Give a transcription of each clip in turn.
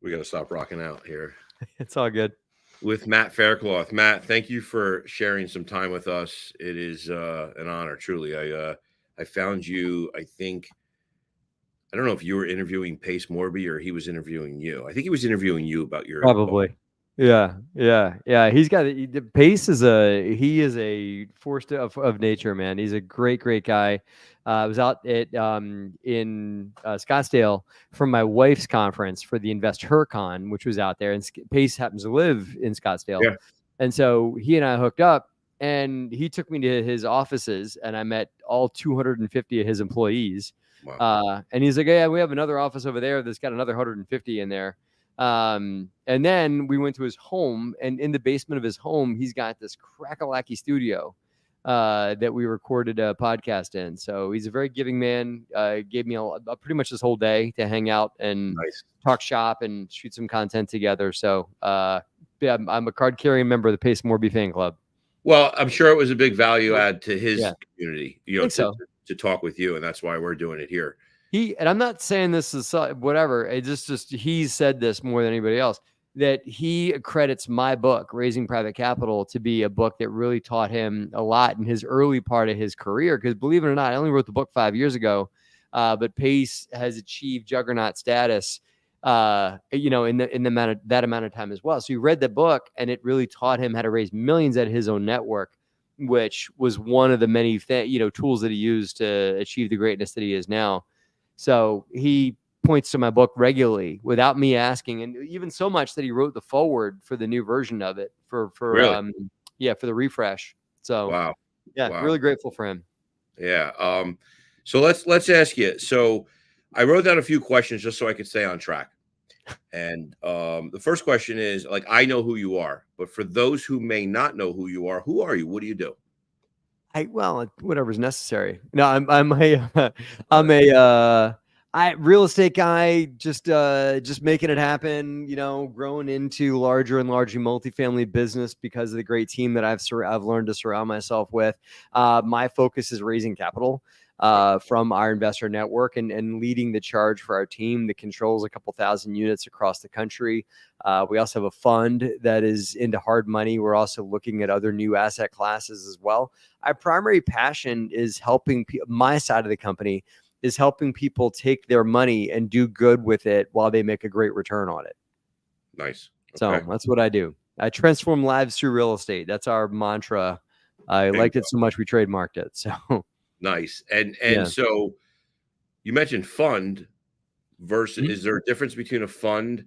We got to stop rocking out here It's all good. with Matt Faircloth. Matt, thank you for sharing some time with us. It is an honor, truly. I found you. I don't know if you were interviewing Pace Morby or he was interviewing you. I think he was interviewing you about your book. Probably. Yeah. He's got the Pace is a force of nature, man. He's a great guy. I was out at in Scottsdale for my wife's conference for the Invest Her Con, which was out there, and Pace happens to live in Scottsdale, Yeah. and so he and I hooked up, and he took me to his offices, and I met all 250 of his employees. Wow. And he's like, yeah, we have another office over there that's got another 150 in there. And then we went to his home, and in the basement of his home, he's got this crackalacky studio that we recorded a podcast in. So he's a very giving man. Gave me pretty much this whole day to hang out and Nice. talk shop and shoot some content together. So yeah, I'm a card carrying member of the Pace Morby fan club. Well, I'm sure it was a big value add to his Yeah. community, I think so. to talk with you, and that's why we're doing it here. And I'm not saying this is whatever. It just he's said this more than anybody else, that he credits my book, Raising Private Capital, to be a book that really taught him a lot in his early part of his career. Because believe it or not, I only wrote the book 5 years ago, but Pace has achieved juggernaut status, in that amount of time as well. So he read the book, and it really taught him how to raise millions at his own network, which was one of the many tools that he used to achieve the greatness that he is now. So he points to my book regularly without me asking, and even so much that he wrote the foreword for the new version of it for Really? for the refresh. So Wow. yeah, Wow. really grateful for him. Yeah. So let's ask you. So I wrote down a few questions just so I could stay on track. And the first question is, like, I know who you are, but for those who may not know who you are, who are you? What do you do? Whatever's necessary. No, I'm a real estate guy, just making it happen, growing into larger and larger multifamily business because of the great team that I've learned to surround myself with. My focus is raising capital from our investor network and leading the charge for our team that controls a couple thousand units across the country. We also have a fund that is into hard money. We're also looking at other new asset classes as well. Our primary passion is helping my side of the company is helping people take their money and do good with it while they make a great return on it. Nice. Okay. So that's what I do. I transform lives through real estate. That's our mantra. I liked it so much we trademarked it. So nice. And so you mentioned fund versus, is there a difference between a fund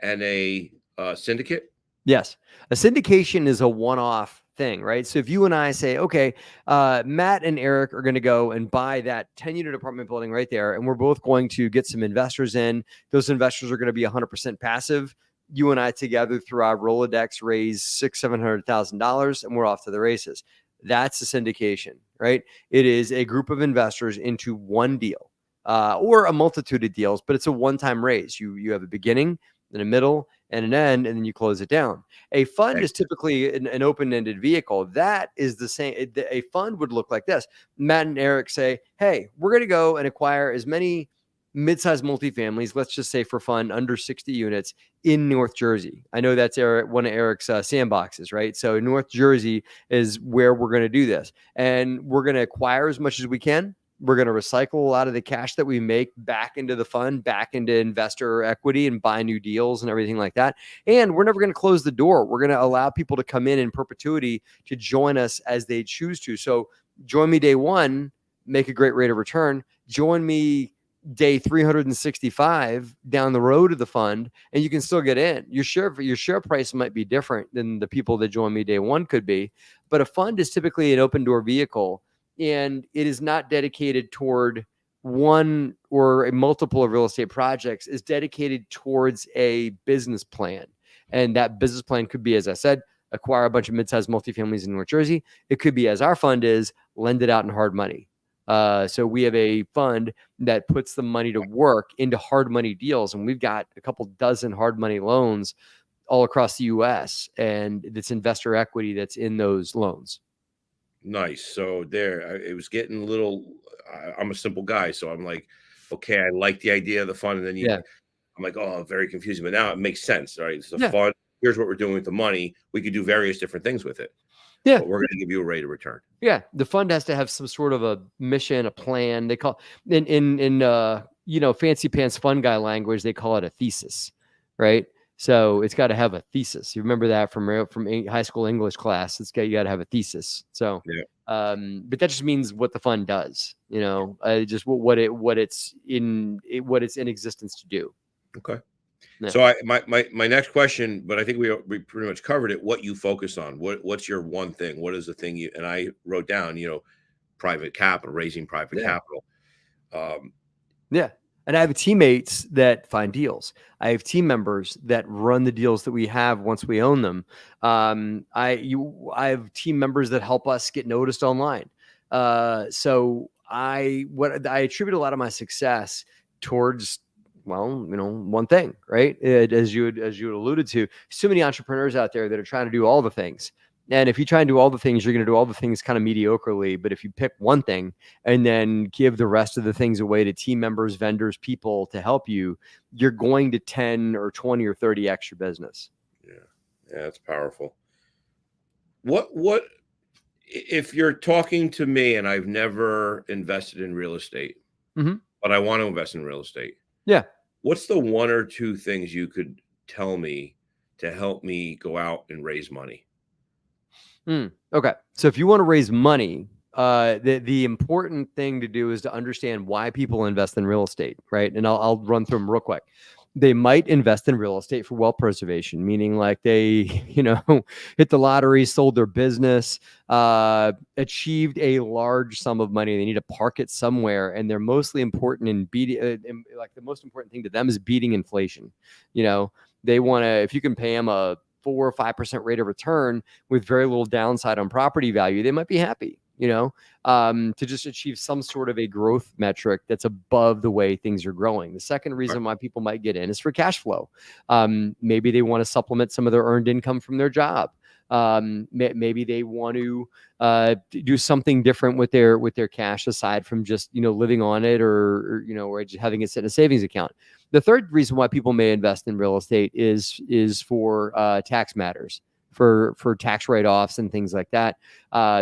and a syndicate? Yes. A syndication is a one-off thing, right? So if you and I say, okay, Matt and Eric are going to go and buy that 10-unit apartment building right there, and we're both going to get some investors in. Those investors are going to be 100% passive. You and I together through our Rolodex raise $600,000-$700,000, and we're off to the races. That's a syndication, right? It is a group of investors into one deal, or a multitude of deals, but it's a one-time raise. You have a beginning, then a middle, and an end, and then you close it down. A fund is typically an open-ended vehicle. That is the same. A fund would look like this. Matt and Eric say, hey, we're going to go and acquire as many mid-sized multifamilies, let's just say for fun, under 60 units in North Jersey. I know that's one of Eric's sandboxes, right? So North Jersey is where we're going to do this. And we're going to acquire as much as we can. We're going to recycle a lot of the cash that we make back into the fund, back into investor equity, and buy new deals and everything like that. And we're never going to close the door. We're going to allow people to come in perpetuity to join us as they choose to. So join me day one, make a great rate of return. Join me day 365 down the road of the fund, and you can still get in. Your share price might be different than the people that join me day one could be, but a fund is typically an open door vehicle. And it is not dedicated toward one or a multiple of real estate projects. It's dedicated towards a business plan. And that business plan could be, as I said, acquire a bunch of mid-sized multifamilies in North Jersey. It could be, as our fund is, lend it out in hard money. So we have a fund that puts the money to work into hard money deals. And we've got a couple dozen hard money loans all across the U.S. And it's investor equity that's in those loans. Nice. So it was getting a little, I'm a simple guy. So I'm like, okay, I like the idea of the fund. And then I'm like, oh, very confusing. But now it makes sense, right? It's a Yeah. fund. Here's what we're doing with the money. We could do various different things with it, Yeah. but we're going to give you a rate of return. Yeah. The fund has to have some sort of a mission, a plan. They call in fancy pants fund guy language, they call it a thesis, right? So it's got to have a thesis. You remember that from high school English class. You got to have a thesis. So, Yeah. but that just means what the fund does. Just what it's in existence to do. Okay. Yeah. So my next question, but I think we pretty much covered it. What you focus on? What's your one thing? What is the thing you? And I wrote down, private capital, raising private capital. Yeah. And I have teammates that find deals. I have team members that run the deals that we have once we own them. I have team members that help us get noticed online. So I attribute a lot of my success towards, one thing, right? As you had alluded to, so many entrepreneurs out there that are trying to do all the things. And if you try and do all the things, you're going to do all the things kind of mediocrely. But if you pick one thing and then give the rest of the things away to team members, vendors, people to help you, you're going to 10 or 20 or 30x your business. Yeah, that's powerful. What if you're talking to me and I've never invested in real estate, but I want to invest in real estate? Yeah. What's the one or two things you could tell me to help me go out and raise money? Okay. So if you want to raise money, the important thing to do is to understand why people invest in real estate, right? And I'll run through them real quick. They might invest in real estate for wealth preservation, meaning like they, hit the lottery, sold their business, achieved a large sum of money. They need to park it somewhere, and they're mostly important in beating. Like the most important thing to them is beating inflation. They want to, if you can pay them a 4 or 5% rate of return with very little downside on property value, they might be happy, to just achieve some sort of a growth metric that's above the way things are growing. The second reason why people might get in is for cash flow. Maybe they want to supplement some of their earned income from their job. Maybe they want to do something different with their cash aside from just living on it or just having it sit in a savings account. The third reason why people may invest in real estate is for tax matters, for tax write-offs and things like that,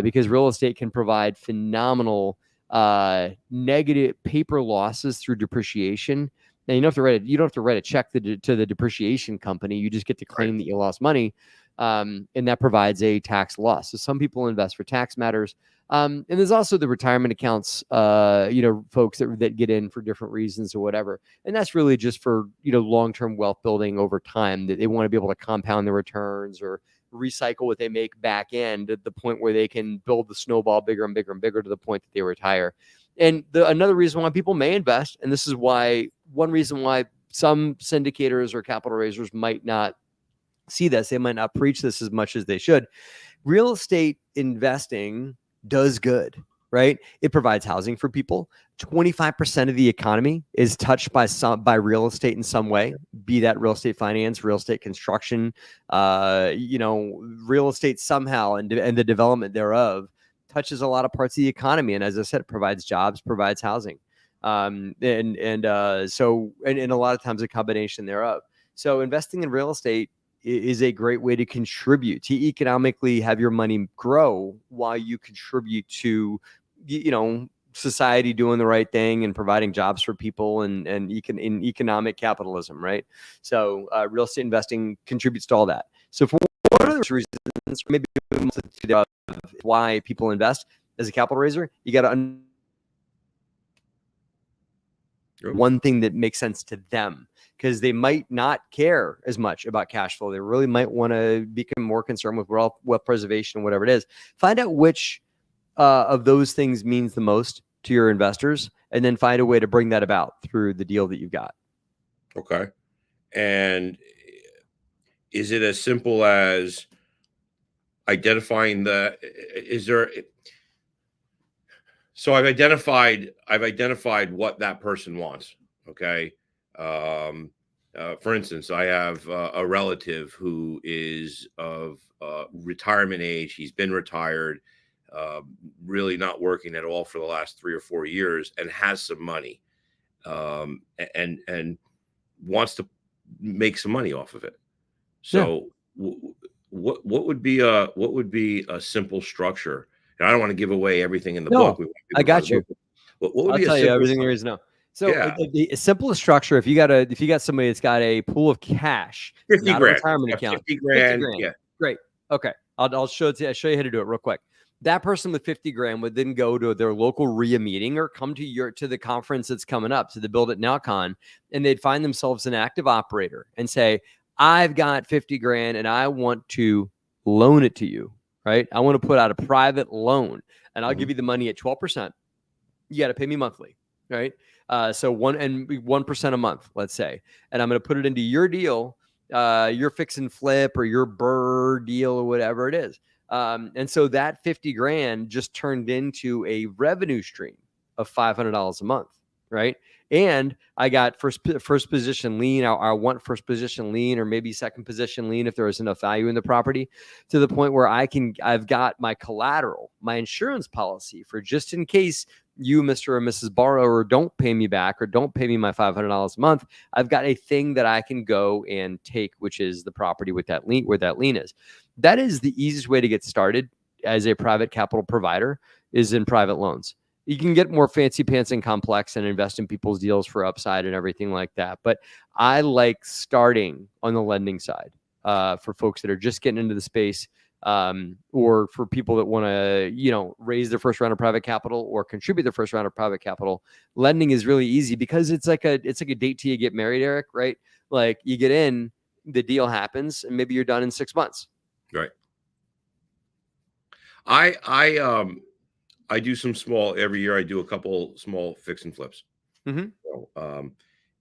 because real estate can provide phenomenal negative paper losses through depreciation. Now you don't have to write a check to the depreciation company. You just get to claim that you lost money. And that provides a tax loss. So some people invest for tax matters. And there's also the retirement accounts, folks that get in for different reasons or whatever. And that's really just for, long-term wealth building over time, that they want to be able to compound the returns or recycle what they make back end at the point where they can build the snowball bigger and bigger and bigger to the point that they retire. And another reason why people may invest, and this is one reason why some syndicators or capital raisers might not see this, they might not preach this as much as they should. Real estate investing does good, right? It provides housing for people. 25% of the economy is touched by real estate in some way, be that real estate finance, real estate construction, real estate somehow and the development thereof touches a lot of parts of the economy. And as I said, it provides jobs, provides housing. So a lot of times a combination thereof. So investing in real estate is a great way to contribute to economically have your money grow while you contribute to, society doing the right thing and providing jobs for people and in economic capitalism, right? So real estate investing contributes to all that. So for one of those reasons, maybe why people invest as a capital raiser, you got to one thing that makes sense to them, because they might not care as much about cash flow. They really might want to become more concerned with wealth preservation, whatever it is. Find out which of those things means the most to your investors, and then find a way to bring that about through the deal that you've got. Okay. And is it as simple as identifying so I've identified what that person wants. Okay. For instance, I have a relative who is of retirement age. He's been retired, really not working at all for the last 3 or 4 years, and has some money. And wants to make some money off of it. Yeah. So what would be a simple structure? And I don't want to give away everything in the book. No, We want I people to buy the got you. book. What would I'll be a tell you simple everything there structure? is to know. So Yeah, the simplest structure, if you got somebody that's got a pool of cash, 50 not a grand. retirement Got account, 50 50 grand. grand. Yeah. Great. Okay. I'll show it to you. I'll show you how to do it real quick. That person with 50 grand would then go to their local RIA meeting or come to the conference that's coming up, to the Build It Now Con, and they'd find themselves an active operator and say, I've got 50 grand and I want to loan it to you, right? I want to put out a private loan and I'll give Mhm. you the money at 12%. You got to pay me monthly, right? So 1% a month, let's say, and I'm going to put it into your deal, your fix and flip or your burr deal or whatever it is. And so that 50 grand just turned into a revenue stream of $500 a month, right? And I got first position lien. I want first position lien or maybe second position lien if there is enough value in the property, to the point where I've got my collateral, my insurance policy for just in case you, Mr. or Mrs. Borrower, don't pay me back or don't pay me my $500 a month. I've got a thing that I can go and take, which is the property with that lien, where that lien is. That is the easiest way to get started as a private capital provider, is in private loans. You can get more fancy pants and complex and invest in people's deals for upside and everything like that. But I like starting on the lending side for folks that are just getting into the space, or for people that want to, raise their first round of private capital or contribute their first round of private capital. Lending is really easy because it's like a date till you get married, Eric, right? Like you get in, the deal happens, and maybe you're done in 6 months. Right. I do some small every year. I do a couple small fix and flips. Mm-hmm. So,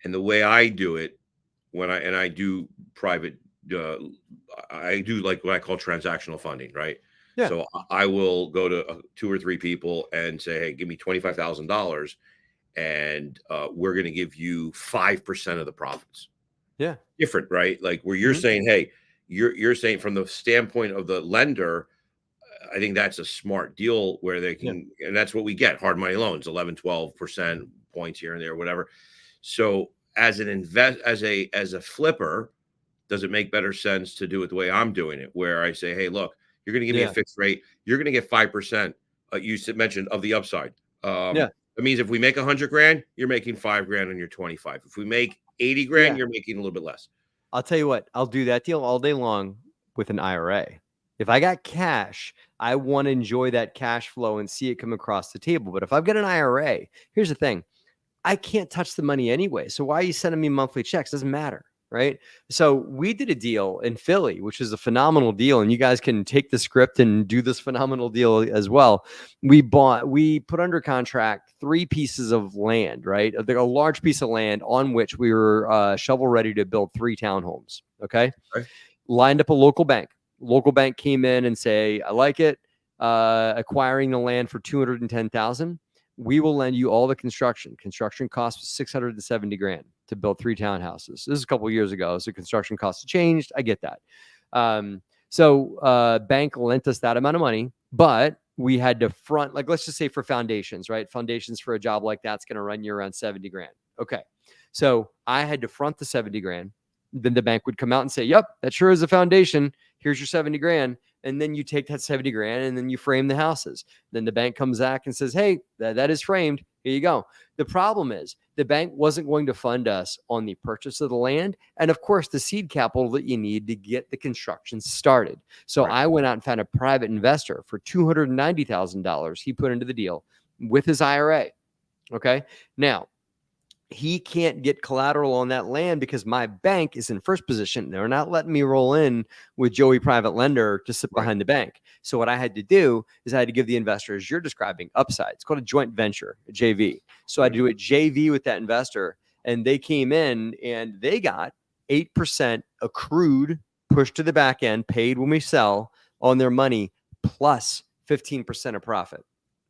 and the way I do it, I do private, I do like what I call transactional funding, right? Yeah. So I will go to 2 or 3 people and say, hey, give me $25,000, and we're going to give you 5% of the profits. Yeah. Different, right? Like where you're saying, hey, you're saying from the standpoint of the lender, I think that's a smart deal where they can, and that's what we get, hard money loans, 11, 12% points here and there, whatever. So as a flipper, does it make better sense to do it the way I'm doing it, where I say, hey, look, you're going to give me a fixed rate. You're going to get 5%. You mentioned of the upside. Yeah. That means if we make 100 grand, you're making 5 grand on your 25. If we make 80 grand, you're making a little bit less. I'll tell you what, I'll do that deal all day long with an IRA. If I got cash, I want to enjoy that cash flow and see it come across the table. But if I've got an IRA, here's the thing. I can't touch the money anyway. So why are you sending me monthly checks? Doesn't matter, right? So we did a deal in Philly, which is a phenomenal deal. And you guys can take the script and do this phenomenal deal as well. We put under contract 3 pieces of land, right? A large piece of land on which we were shovel ready to build 3 townhomes. Okay. Lined up a local bank. Local bank came in and say, I like it. Acquiring the land for $210,000. We will lend you all the construction. Construction cost was $670 grand to build 3 townhouses. This is a couple of years ago, so construction costs have changed. I get that. So bank lent us that amount of money, but we had to front, like, let's just say for foundations, right? Foundations for a job like that's going to run you around 70 grand. Okay. So I had to front the 70 grand. Then the bank would come out and say, yep, that sure is a foundation. Here's your 70 grand. And then you take that 70 grand and then you frame the houses. Then the bank comes back and says, hey, that is framed. Here you go. The problem is the bank wasn't going to fund us on the purchase of the land. And of course, the seed capital that you need to get the construction started. So I went out and found a private investor for $290,000 he put into the deal with his IRA. Okay. Now, he can't get collateral on that land because my bank is in first position. They're not letting me roll in with Joey private lender to sit behind the bank. So what I had to do is I had to give the investors you're describing upside. It's called a joint venture, a JV. So I had to do a JV with that investor, and they came in and they got 8% accrued, pushed to the back end, paid when we sell on their money, plus 15% of profit.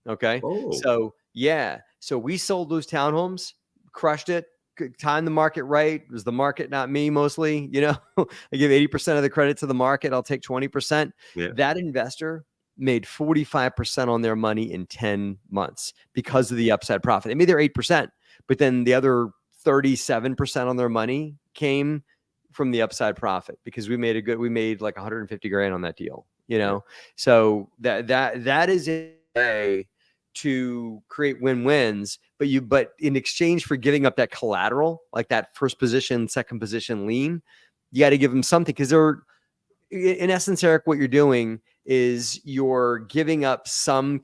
Okay. So so we sold those townhomes, crushed it, timed the market right. It was the market, not me, mostly. I give 80% of the credit to the market. I'll take 20%. That investor made 45% on their money in 10 months because of the upside profit. They made their 8%, but then the other 37% on their money came from the upside profit, because we made like 150 grand on that deal, you know? So that is a way to create win-wins, but in exchange for giving up that collateral, like that first position, second position lien, you got to give them something, because they're, in essence, Eric, what you're doing is you're giving up some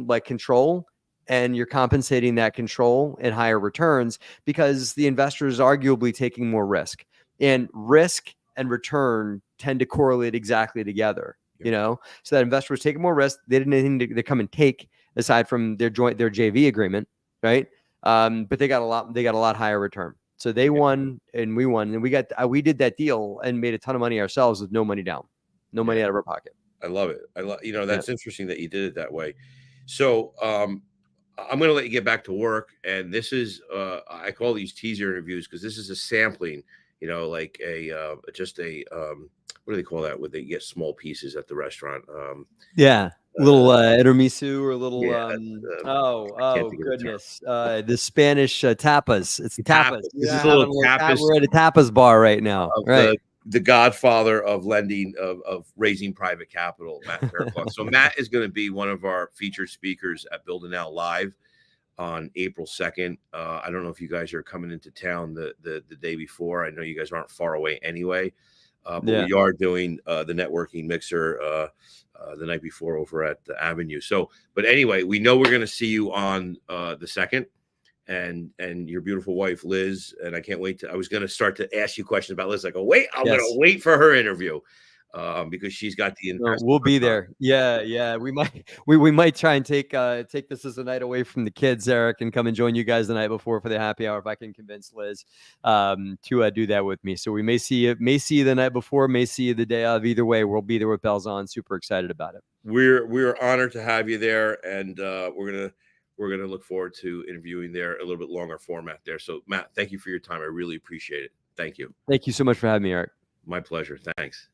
like control, and you're compensating that control in higher returns, because the investor is arguably taking more risk, and risk and return tend to correlate exactly together. You know, so that investor was taking more risk. They didn't need anything to come and take aside from their JV agreement, right? But they got a lot higher return. So they won and we won, and we did that deal and made a ton of money ourselves with no money down, no money out of our pocket. I love it. That's interesting that you did it that way. So I'm going to let you get back to work. And this is, I call these teaser interviews because this is a sampling, like just a, what do they call that? Where they get small pieces at the restaurant. Little tiramisu or little goodness, the Spanish tapas. It's tapas. This is a little tapas. We're at a tapas bar right now, right? The godfather of lending, of raising private capital, Matt Faircloth. So Matt is going to be one of our featured speakers at Building Out Live on April 2nd. I don't know if you guys are coming into town the day before. I know you guys aren't far away anyway. But we are doing the networking mixer the night before over at the Avenue. So, but anyway, we know we're going to see you on the 2nd, and your beautiful wife Liz. And I can't wait I was going to start to ask you questions about Liz. Like, oh wait, I'm going to wait for her interview because she's got the investment. We'll be there. Yeah. We might try and take this as a night away from the kids, Eric, and come and join you guys the night before for the happy hour if I can convince Liz to do that with me. So we may see you the night before, may see you the day of. Either way, we'll be there with bells on. Super excited about it. We're honored to have you there, and we're gonna look forward to interviewing there, a little bit longer format there. So Matt, thank you for your time. I really appreciate it. Thank you. Thank you so much for having me, Eric. My pleasure. Thanks.